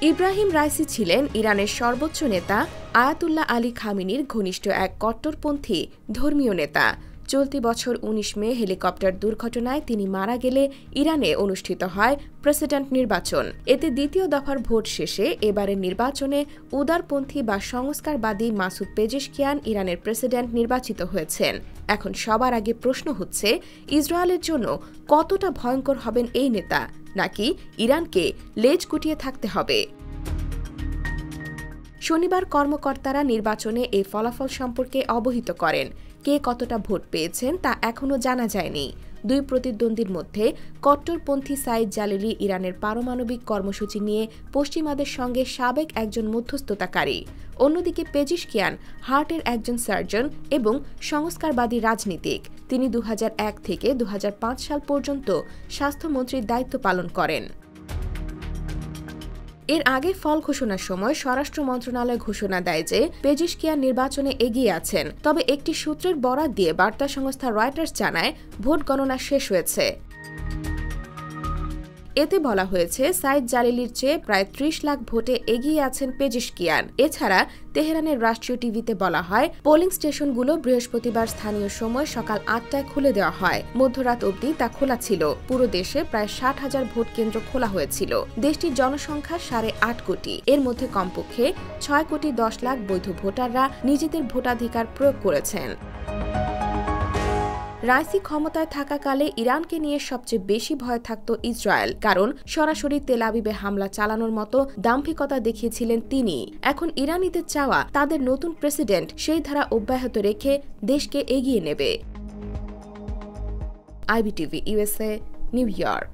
Ebrahim Raisi ছিলেন ইরানের সর্বোচ্চ নেতা আয়াতুল্লাহ আলী খামেনির ঘনিষ্ঠ এক কট্টরপন্থী ধর্মীয় নেতা। চলতি বছর ১৯ মে হেলিকপ্টার দুর্ঘটনায় তিনি মারা গেলে ইরানে অনুষ্ঠিত হয় প্রেসিডেন্ট নির্বাচন। এতে দ্বিতীয় দফার ভোট শেষে এবারের নির্বাচনে উদারপন্থী বা সংস্কারবাদী মাসুদ পেজেশকিয়ান ইরানের প্রেসিডেন্ট নির্বাচিত হয়েছেন। এখন সবার আগে প্রশ্ন হচ্ছে, ইসরায়েলের জন্য কতটা ভয়ঙ্কর হবেন এই নেতা, নাকি ইরানকে লেজ গুটিয়ে থাকতে হবে? শনিবার কর্মকর্তারা নির্বাচনে এই ফলাফল সম্পর্কে অবহিত করেন। কে কতটা ভোট পেয়েছেন তা এখনও জানা যায়নি। দুই প্রতিদ্বন্দ্বীর মধ্যে কট্টরপন্থী সাইদ জালিলি ইরানের পারমাণবিক কর্মসূচি নিয়ে পশ্চিমাদের সঙ্গে সাবেক একজন মধ্যস্থতাকারী। অন্যদিকে পেজেশকিয়ান হার্টের একজন সার্জন এবং সংস্কারবাদী রাজনীতিক। তিনি ২০০১ থেকে ২০০৫ সাল পর্যন্ত স্বাস্থ্যমন্ত্রীর দায়িত্ব পালন করেন। এর আগে ফল ঘোষণার সময় স্বরাষ্ট্র মন্ত্রণালয় ঘোষণা দেয় যে পেজেশকিয়ান নির্বাচনে এগিয়ে আছেন। তবে একটি সূত্রের বরাত দিয়ে বার্তা সংস্থা রয়টার্স জানায়, ভোট গণনা শেষ হয়েছে। এতে বলা হয়েছে, সাইদ জালিলির চেয়ে প্রায় ৩০ লাখ ভোটে এগিয়ে আছেন পেজেশকিয়ান। এছাড়া তেহরানের রাষ্ট্রীয় টিভিতে বলা হয়, পোলিং স্টেশনগুলো বৃহস্পতিবার স্থানীয় সময় সকাল ৮টায় খুলে দেওয়া হয়। মধ্যরাত অবধি তা খোলা ছিল। পুরো দেশে প্রায় ৬০,০০০ ভোট কেন্দ্র খোলা হয়েছিল। দেশটির জনসংখ্যা ৮.৫ কোটি। এর মধ্যে কমপক্ষে ৬,১০,০০,০০০ বৈধ ভোটাররা নিজেদের ভোটাধিকার প্রয়োগ করেছেন। রাইসি ক্ষমতায় থাকাকালে ইরানকে নিয়ে সবচেয়ে বেশি ভয় থাকত ইসরায়েল, কারণ সরাসরি তেল আবিবে হামলা চালানোর মতো দাম্ভিকতা দেখিয়েছিলেন তিনি। এখন ইরানিদের চাওয়া তাদের নতুন প্রেসিডেন্ট সেই ধারা অব্যাহত রেখে দেশকে এগিয়ে নেবে। IBTV USA, new York.